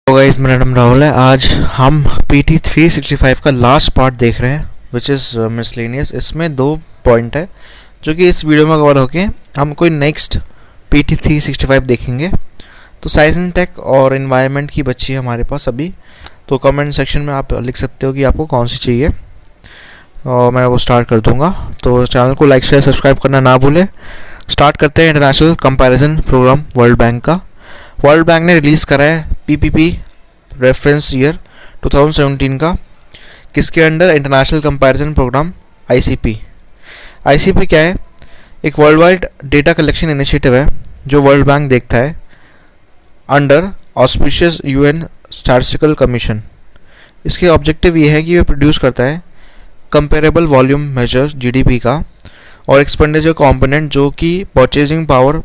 तो गाइस, मेरा नाम राहुल है। आज हम PT 365 का लास्ट पार्ट देख रहे हैं, विच इज़ मिसलेनियस। इसमें दो पॉइंट है जो कि इस वीडियो में कवर होके हम कोई नेक्स्ट PT 365 देखेंगे। तो साइंस एंड टेक और इन्वायरमेंट की बच्ची है हमारे पास अभी। तो कमेंट सेक्शन में आप लिख सकते हो कि आपको कौन सी चाहिए और मैं वो स्टार्ट कर दूंगा। तो चैनल को लाइक शेयर सब्सक्राइब करना ना भूलें। स्टार्ट करते हैं international comparison program world bank का। वर्ल्ड बैंक ने रिलीज़ करा है PPP रेफरेंस ईयर 2017 का, किसके under? International comparison program ICP। ICP क्या है? एक world wide data collection initiative है जो वर्ल्ड बैंक देखता है under auspicious UN statistical commission. इसके ऑब्जेक्टिव ये है कि ये प्रोड्यूस करता है कंपेरेबल वॉल्यूम मेजर GDP का और एक्सपेंडिचर कंपोनेंट जो कि परचेजिंग पावर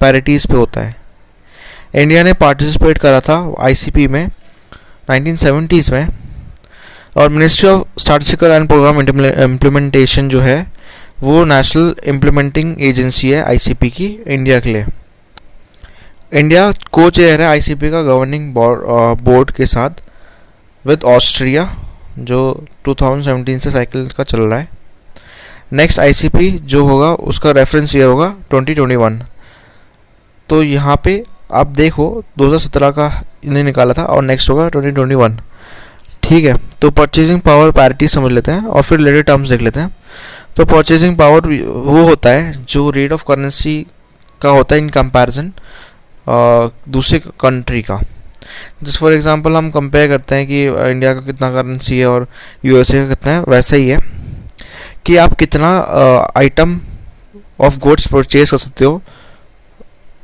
पैरिटीज पे होता है। इंडिया ने पार्टिसिपेट करा था ICP में 1970s में, और ministry of statistical and programme implementation जो है वो नेशनल इम्प्लीमेंटिंग एजेंसी है ICP की इंडिया के लिए। इंडिया को चेयर है ICP का गवर्निंग बोर्ड के साथ विद ऑस्ट्रिया, जो 2017 से साइकिल का चल रहा है। नेक्स्ट ICP जो होगा उसका रेफरेंस ईयर होगा 2021। तो यहाँ पे आप देखो 2017 का इन्हें निकाला था और नेक्स्ट होगा 2021। ठीक है, तो परचेजिंग पावर पैरिटी समझ लेते हैं और फिर रिलेटेड टर्म्स देख लेते हैं। तो परचेजिंग पावर वो होता है जो रेट ऑफ करेंसी का होता है इन कंपैरिजन दूसरे कंट्री का। जैसे फॉर एग्जांपल हम कंपेयर करते हैं कि इंडिया का कितना करेंसी है और USA का कितना है, वैसा ही है कि आप कितना आइटम ऑफ गुड्स परचेज कर सकते हो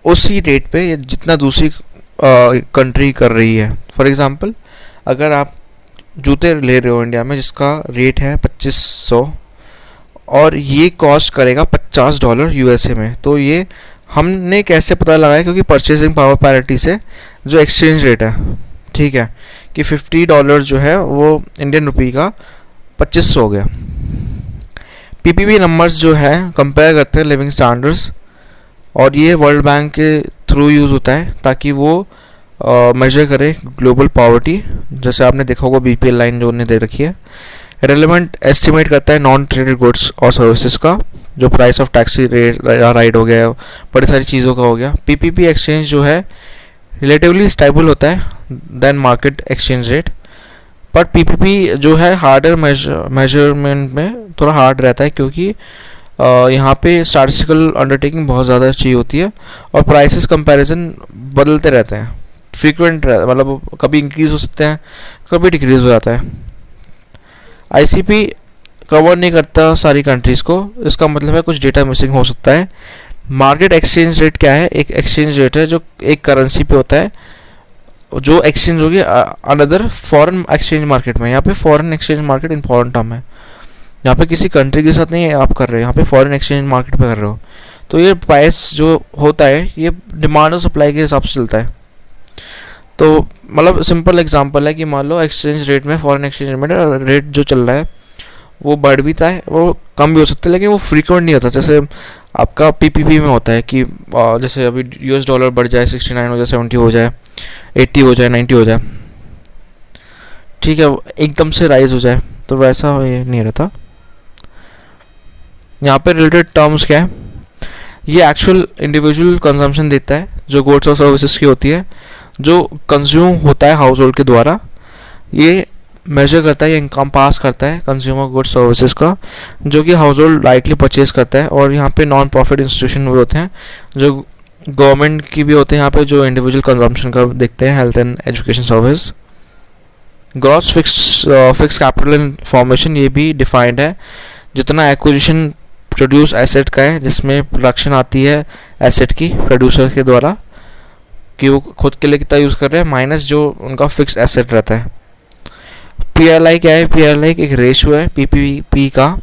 उसी रेट पे जितना दूसरी कंट्री कर रही है। फॉर एग्जांपल अगर आप जूते ले रहे हो इंडिया में जिसका रेट है 2500 और ये कॉस्ट करेगा $50 USA में, तो ये हमने कैसे पता लगाया? क्योंकि परचेजिंग पावर पैरिटी से जो एक्सचेंज रेट है, ठीक है, कि $50 जो है वो इंडियन रुपी का 2500 हो गया। PPP नंबर्स जो है कंपेयर करते हैं लिविंग स्टैंडर्ड्स, और ये वर्ल्ड बैंक के थ्रू यूज़ होता है ताकि वो मेजर करे ग्लोबल पॉवर्टी। जैसे आपने देखा होगा BPL लाइन जो उन्हें दे रखी है। रेलेवेंट एस्टिमेट करता है नॉन ट्रेडेड गुड्स और सर्विसेज का, जो प्राइस ऑफ टैक्सी राइड हो गया, बड़ी सारी चीज़ों का हो गया। PPP एक्सचेंज जो है रिलेटिवली स्टेबल होता है than market exchange rate, but PPP जो है हार्डर मेजरमेंट में थोड़ा हार्ड रहता है क्योंकि यहाँ पे स्टैटिस्टिकल अंडरटेकिंग बहुत ज़्यादा चाहिए होती है और प्राइसेस कंपैरिजन बदलते रहते हैं, फ्रीक्वेंट मतलब कभी इंक्रीज़ हो सकते हैं, कभी डिक्रीज़ हो जाता है। ICP कवर नहीं करता सारी कंट्रीज़ को, इसका मतलब है कुछ डेटा मिसिंग हो सकता है। मार्केट एक्सचेंज रेट क्या है? एक एक्सचेंज रेट है जो एक करेंसी पे होता है जो एक्सचेंज होगी अनदर फॉरेन एक्सचेंज मार्केट में। यहाँ पे foreign exchange market important term है, यहाँ पे किसी कंट्री के साथ नहीं आप कर रहे हो, यहाँ पे फॉरेन एक्सचेंज मार्केट पे कर रहे हो। तो ये प्राइस जो होता है ये डिमांड और सप्लाई के हिसाब से चलता है। तो मतलब सिंपल एग्जांपल है कि मान लो एक्सचेंज रेट में फॉरेन एक्सचेंज रेट जो चल रहा है वो बढ़ भी था, वो कम भी हो सकता है, लेकिन वो फ्रीक्वेंट नहीं होता। जैसे आपका PPP में होता है कि जैसे अभी $, बढ़ जाए 69 हो जाए, 70 हो जाए, 80 हो जाए, 90 हो जाए, ठीक है, एकदम से राइज हो जाए, तो वैसा ये नहीं रहता। यहाँ पे रिलेटेड टर्म्स क्या है? ये एक्चुअल इंडिविजुअल कंजम्पशन देता है जो गुड्स और सर्विसेज की होती है, जो कंज्यूम होता है हाउस होल्ड के द्वारा। ये मेजर करता है, ये इनकम पास करता है कंज्यूमर गुड्स सर्विसेज का, जो कि हाउस होल्ड लाइटली परचेज करता है। और यहाँ पे नॉन प्रॉफिट इंस्टीट्यूशन भी होते हैं जो गवर्नमेंट की भी होते हैं यहाँ पे, जो इंडिविजुअल कंजम्पशन का देखते हैं, health and education service. Gross fix capital formation ये भी डिफाइंड है, जितना एक्विजिशन प्रोड्यूस एसेट का है, जिसमें प्रोडक्शन आती है एसेट की प्रोड्यूसर के द्वारा कि वो खुद के लिए कितना यूज़ कर रहे हैं, माइनस जो उनका फिक्स एसेट रहता है। PLI क्या है? PLI एक रेशियो है PPP का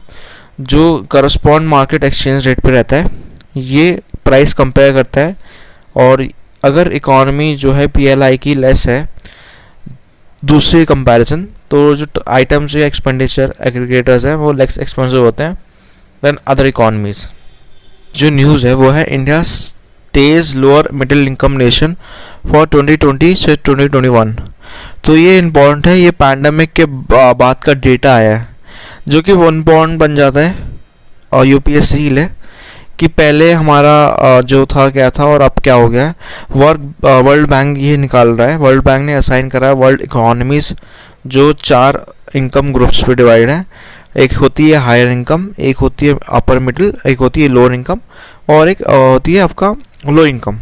जो करस्पॉन्ड मार्केट एक्सचेंज रेट पे रहता है। ये प्राइस कंपेयर करता है, और अगर इकोनॉमी जो है PLI की लेस है दूसरे कंपैरिजन, तो जो आइटम्स या एक्सपेंडिचर एग्रीगेटर्स हैं वो लेस एक्सपेंसिव होते हैं देन अदर इकोनॉमीज। जो न्यूज़ है वो है India stage lower middle income nation for 2020 से 2021। तो ये इम्पोर्टेंट है, ये पैंडमिक के बाद का डेटा आया है जो कि इम्पोर्टेंट बन जाता है और यूपीएससी के लिए कि पहले हमारा जो था क्या था और अब क्या हो गया है। वर्ल्ड बैंक ये निकाल रहा है, वर्ल्ड बैंक ने असाइन करा है वर्ल्ड इकोनॉमीज जो 4 इनकम ग्रुप्स पे डिवाइड है। एक होती है हायर इनकम, एक होती है अपर मिडिल, एक होती है लोअर इनकम और एक होती है आपका लो इनकम।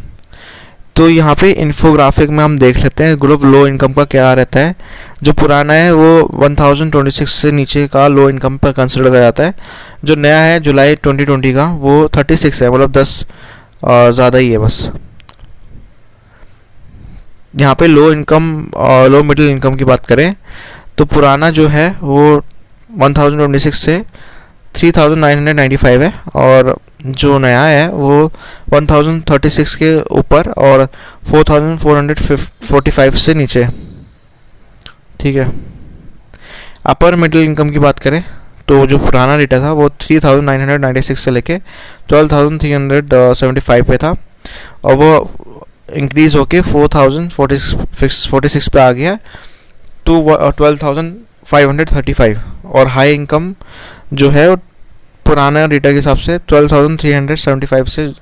तो यहाँ पे इन्फोग्राफिक में हम देख लेते हैं ग्रुप लो इनकम का क्या रहता है। जो पुराना है वो 1026 से नीचे का लो इनकम पर कंसिडर किया जाता है। जो नया है जुलाई 2020 का वो 36 है, मतलब 10 ज़्यादा ही है बस। यहाँ पे low income low middle income की बात करें तो पुराना जो है वो 1026 से 3995 है और जो नया है वो 1036 के ऊपर और 4445 से नीचे। ठीक है। अपर मिडिल इनकम की बात करें तो जो पुराना डेटा था वो 3996 से लेके 12375 पे था और वो इंक्रीज होके 4046 पे आ गया तो 12535। और हाई इनकम जो है पुराना डेटा के हिसाब से 12375 से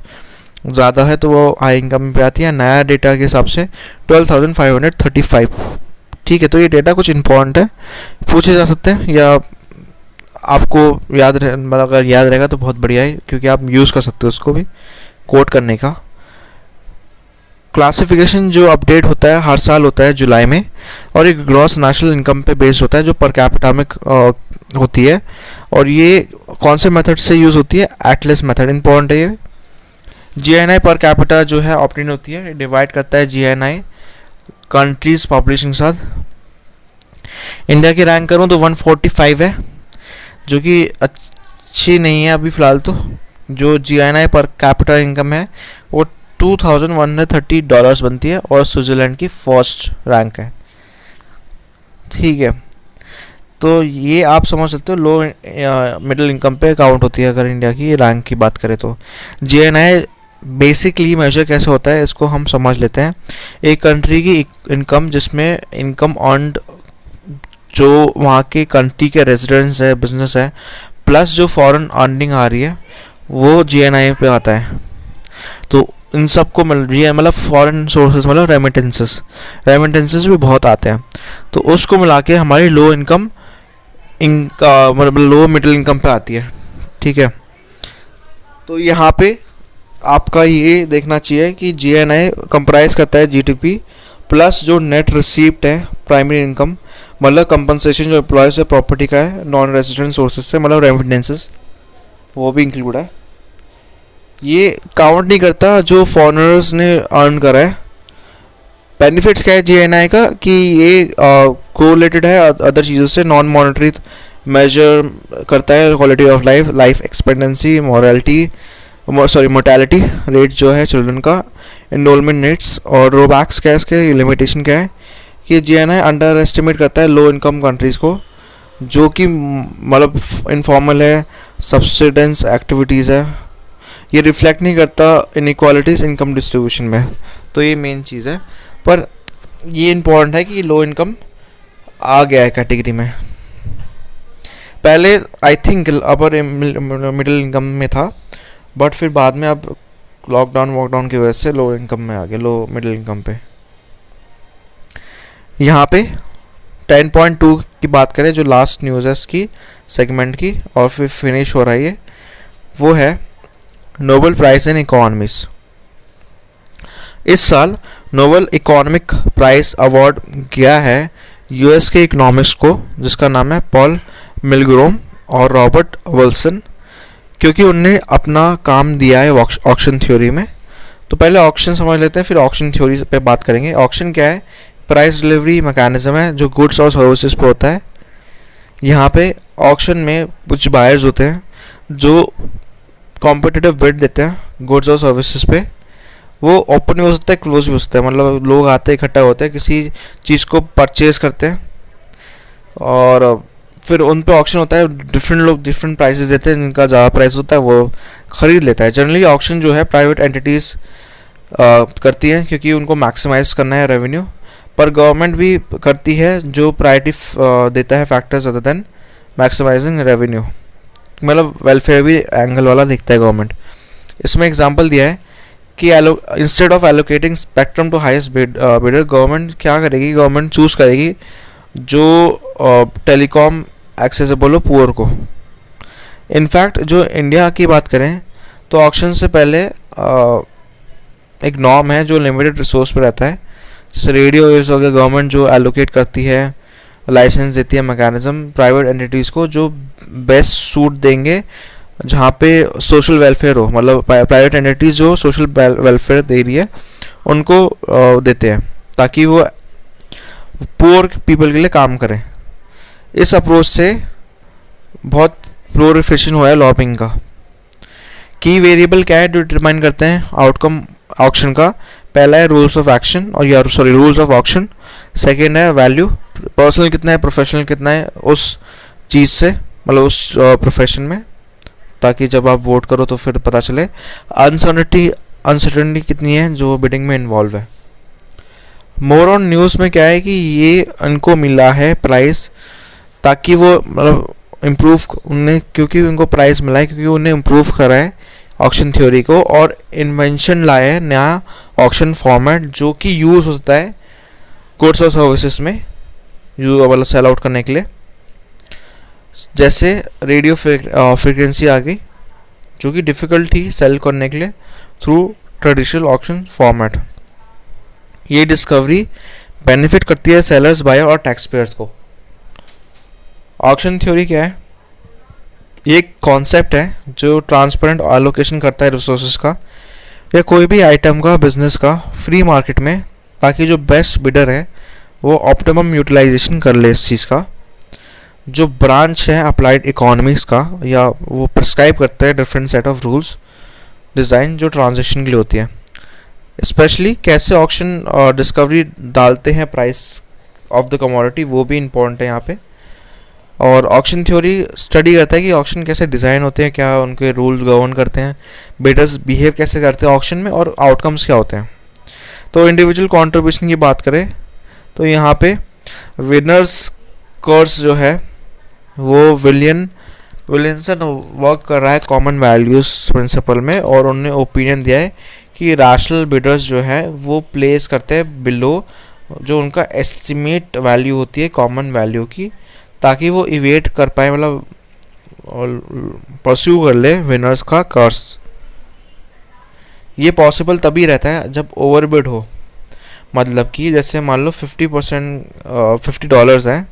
ज़्यादा है तो वो हाई इनकम पे आती है। नया डेटा के हिसाब से 12535। ठीक है। तो ये डेटा कुछ इम्पोर्टेंट है, पूछे जा सकते हैं या आपको याद रहे, मतलब अगर याद रहेगा तो बहुत बढ़िया है क्योंकि आप यूज़ कर सकते हो उसको भी कोट करने का। क्लासिफिकेशन जो अपडेट होता है हर साल होता है जुलाई में और एक ग्रॉस नेशनल इनकम पे बेस्ड होता है जो पर कैपिटा में होती है। और ये कौन से मेथड से यूज़ होती है? एटलस मेथड इम्पोर्टेंट है ये। जीएनआई पर कैपिटा जो है ऑप्टेन होती है, डिवाइड करता है जीएनआई कंट्रीज पॉपुलेशन के साथ। इंडिया की रैंक करूँ तो 145 है जो कि अच्छी नहीं है अभी फ़िलहाल। तो जो जीएनआई पर कैपिटा इनकम है वो $2130 बनती है और स्विट्ज़रलैंड की फर्स्ट रैंक है। ठीक है। तो ये आप समझ सकते हो लो मिडिल इनकम पे काउंट होती है अगर इंडिया की रैंक की बात करें तो। जीएनआई बेसिकली मेजर कैसे होता है इसको हम समझ लेते हैं। एक कंट्री की इनकम जिसमें इनकम अर्नड जो वहाँ के कंट्री के रेजिडेंट्स है, बिजनेस है, प्लस जो फॉरेन अर्निंग आ रही है वो जीएनआई पे आता है। तो इन सबको मतलब फॉरेन सोर्सेज मतलब रेमिटेंसेस भी बहुत आते हैं तो उसको मिला के हमारी लो इनकम मतलब लो मिडिल इनकम पे आती है। ठीक है। तो यहाँ पे आपका ये देखना चाहिए कि जीएनआई कंप्राइज करता है जीडीपी प्लस जो नेट रिसीप्ट है प्राइमरी इनकम, मतलब कंपनसेशन जो एम्प्लॉय से प्रॉपर्टी का है, नॉन रेजिडेंट सोर्सेज से मतलब रेमिटेंसेस वो भी इंक्लूड है। ये काउंट नहीं करता जो फॉरेनर्स ने अर्न करा है। बेनिफिट्स क्या है जीएनआई का कि ये कोरिलेटेड है अदर चीज़ों से, नॉन मॉनेटरी मेजर करता है quality of life expectancy, mortality rate जो है चिल्ड्रन का, एनरोलमेंट रेट्स। और रोबैक्स क्या है इसके लिमिटेशन क्या है कि जीएनआई अंडर एस्टिमेट करता है लो इनकम कंट्रीज़ को जो कि मतलब इनफॉर्मल है, सब्सिडेंस एक्टिविटीज़ है। ये रिफ्लेक्ट नहीं करता इनइक्वालिटीज़ इनकम डिस्ट्रीब्यूशन में। तो ये मेन चीज़ है। पर ये इम्पोर्टेंट है कि लो इनकम आ गया है कैटेगरी में। पहले I think upper middle income में था बट फिर बाद में अब लॉकडाउन की वजह से लो इनकम में आ गया, लो मिडिल इनकम पे। यहाँ पे 10.2 की बात करें जो लास्ट न्यूज़ है इसकी सेगमेंट की और फिर फिनिश हो रहा है वो है नोबेल प्राइज़ इन इकोनॉमिक्स। इस साल नोबेल इकोनॉमिक प्राइज़ अवार्ड गया है यूएस के इकोनॉमिक्स को जिसका नाम है पॉल मिलग्रोम और रॉबर्ट विल्सन, क्योंकि उनने अपना काम दिया है ऑक्शन थ्योरी में। तो पहले ऑक्शन समझ लेते हैं फिर ऑक्शन थ्योरी पे बात करेंगे। ऑक्शन क्या है? प्राइस डिलीवरी मैकेनिज्म है जो गुड्स और सर्विसेज पे होता है। यहाँ पे ऑक्शन में कुछ बायर्स होते हैं जो कॉम्पिटिटिव बिड देते हैं गुड्स और सर्विसेज पे। वो ओपन भी हो सकता है, क्लोज भी हो सकता है, मतलब लोग आते इकट्ठा होते हैं किसी चीज़ को परचेज करते हैं और फिर उन पे ऑक्शन होता है। डिफरेंट लोग डिफरेंट प्राइसेस देते हैं, जिनका ज़्यादा प्राइस होता है वो ख़रीद लेता है। जनरली ऑक्शन जो है प्राइवेट एंटिटीज़ करती है क्योंकि उनको मैक्सिमाइज करना है रेवेन्यू, पर गवर्नमेंट भी करती है जो प्रायोरिटी देता है factors other than maximising revenue, मतलब वेलफेयर भी एंगल वाला देखता है गवर्नमेंट। इसमें एग्जांपल दिया है कि instead of allocating spectrum to highest bidder, government क्या करेगी, गवर्नमेंट चूज करेगी जो टेलीकॉम एक्सेसिबल हो पुअर को। इनफैक्ट जो इंडिया की बात करें तो ऑक्शन से पहले एक नॉर्म है जो लिमिटेड रिसोर्स पर रहता है, जैसे रेडियो वेव्स हो गया, गवर्नमेंट जो एलोकेट करती है, लाइसेंस देती है मैकेनिज्म प्राइवेट एंटिटीज़ को जो बेस्ट सूट देंगे जहाँ पे सोशल वेलफेयर हो, मतलब प्राइवेट एंटिटीज जो सोशल वेलफेयर दे रही है उनको देते हैं ताकि वो पुअर पीपल के लिए काम करें। इस अप्रोच से बहुत प्रोलिफरेशन हुआ है लॉबिंग का। की वेरिएबल क्या है जो डिटरमाइन करते हैं आउटकम ऑक्शन का? पहला है रूल्स ऑफ एक्शन और रूल्स ऑफ ऑक्शन। सेकेंड है वैल्यू, पर्सनल कितना है, प्रोफेशनल कितना है उस चीज़ से, मतलब उस प्रोफेशन में, ताकि जब आप वोट करो तो फिर पता चले। अनसर्टेनिटी कितनी है जो बिडिंग में इन्वॉल्व है। मोर ऑन न्यूज़ में क्या है कि ये उनको मिला है प्राइस ताकि वो मतलब इम्प्रूव उन्हें, क्योंकि उनको प्राइस मिला है क्योंकि उन्हें इम्प्रूव करा है ऑक्शन थ्योरी को और इन्वेंशन लाया है नया ऑक्शन फॉर्मेट जो कि यूज़ होता है गुड्स और सर्विसेज में मतलब सेल आउट करने के लिए। जैसे रेडियो फ्रिक्वेंसी आ गई जो कि डिफ़िकल्ट थी सेल करने के लिए थ्रू ट्रेडिशनल ऑक्शन फॉर्मेट। ये डिस्कवरी बेनिफिट करती है सेलर्स, बायर और टैक्स पेयर्स को। ऑक्शन थ्योरी क्या है? ये एक कॉन्सेप्ट है जो ट्रांसपेरेंट एलोकेशन करता है रिसोर्सेज का या कोई भी आइटम का, बिजनेस का फ्री मार्केट में, ताकि जो बेस्ट बिडर है वो ऑप्टिमम यूटिलाइजेशन कर ले इस चीज़ का। जो ब्रांच है अप्लाइड इकोनॉमिक्स का, या वो प्रिस्क्राइब करता है different set of rules design जो ट्रांजेक्शन के लिए होती है। स्पेशली कैसे ऑक्शन डिस्कवरी डालते हैं प्राइस ऑफ द कमोडिटी, वो भी इम्पोर्टेंट है यहाँ पे। और ऑक्शन थ्योरी स्टडी करता है कि ऑक्शन कैसे डिज़ाइन होते हैं, क्या उनके रूल्स गवर्न करते हैं, बिडर्स बिहेव कैसे करते हैं ऑक्शन में और आउटकम्स क्या होते हैं। तो इंडिविजुअल कंट्रीब्यूशन की बात करें तो यहाँ पे विनर्स कर्स जो है वो विलियंसन वर्क कर रहा है कॉमन वैल्यूज प्रिंसिपल में, और उन्होंने ओपिनियन दिया है कि रैशनल बिडर्स जो है वो प्लेस करते हैं बिलो जो उनका एस्टिमेट वैल्यू होती है कॉमन वैल्यू की, ताकि वो इवेट कर पाए, मतलब परस्यू कर ले विनर्स का कर्स। ये पॉसिबल तभी रहता है जब ओवरबिड हो, मतलब कि जैसे मान लो $50 है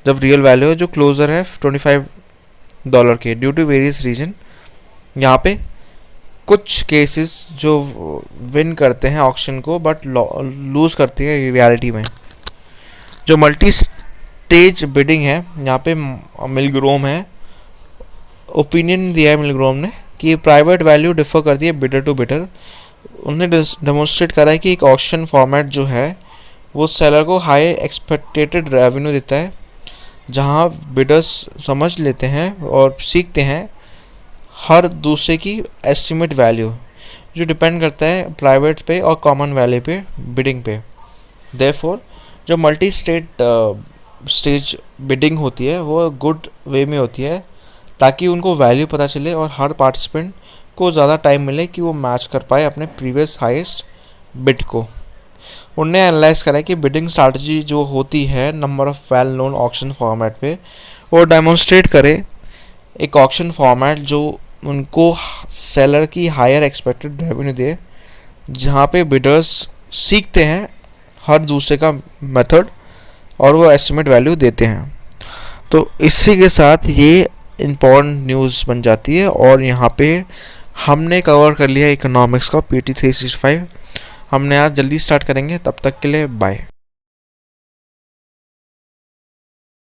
जब रियल वैल्यू है जो क्लोजर है $25 के, ड्यू टू वेरियस रीजन। यहाँ पे कुछ केसेस जो विन करते हैं ऑक्शन को बट लूज करती है रियलिटी में। जो मल्टी स्टेज बिडिंग है यहाँ पे मिलग्रोम है, ओपिनियन दिया है मिलग्रोम ने कि प्राइवेट वैल्यू डिफर करती है बिडर टू बिडर। उन्होंने डेमोन्स्ट्रेट करा है कि एक ऑक्शन फॉर्मेट जो है वो सेलर को हाई एक्सपेक्टेड रेवेन्यू देता है, जहां बिडर्स समझ लेते हैं और सीखते हैं हर दूसरे की एस्टिमेट वैल्यू, जो डिपेंड करता है प्राइवेट पे और कॉमन वैल्यू पे बिडिंग पे। देयरफॉर जो मल्टी स्टेज बिडिंग होती है वो गुड वे में होती है ताकि उनको वैल्यू पता चले और हर पार्टिसिपेंट को ज़्यादा टाइम मिले कि वो मैच कर पाए अपने प्रीवियस हाईएस्ट बिड को। उनने एनालाइज करा कि बिडिंग स्ट्रैटेजी जो होती है number of well known auction format पे, वो डेमोन्स्ट्रेट करे एक ऑक्शन फॉर्मेट जो उनको सेलर की हायर एक्सपेक्टेड रेवेन्यू दे, जहाँ पे बिडर्स सीखते हैं हर दूसरे का मेथड और वो एस्टिमेट वैल्यू देते हैं। तो इसी के साथ ये इम्पोर्टेंट न्यूज़ बन जाती है और यहाँ पे हमने कवर कर लिया इकोनॉमिक्स का PT 365। हमने आज जल्दी स्टार्ट करेंगे, तब तक के लिए बाय।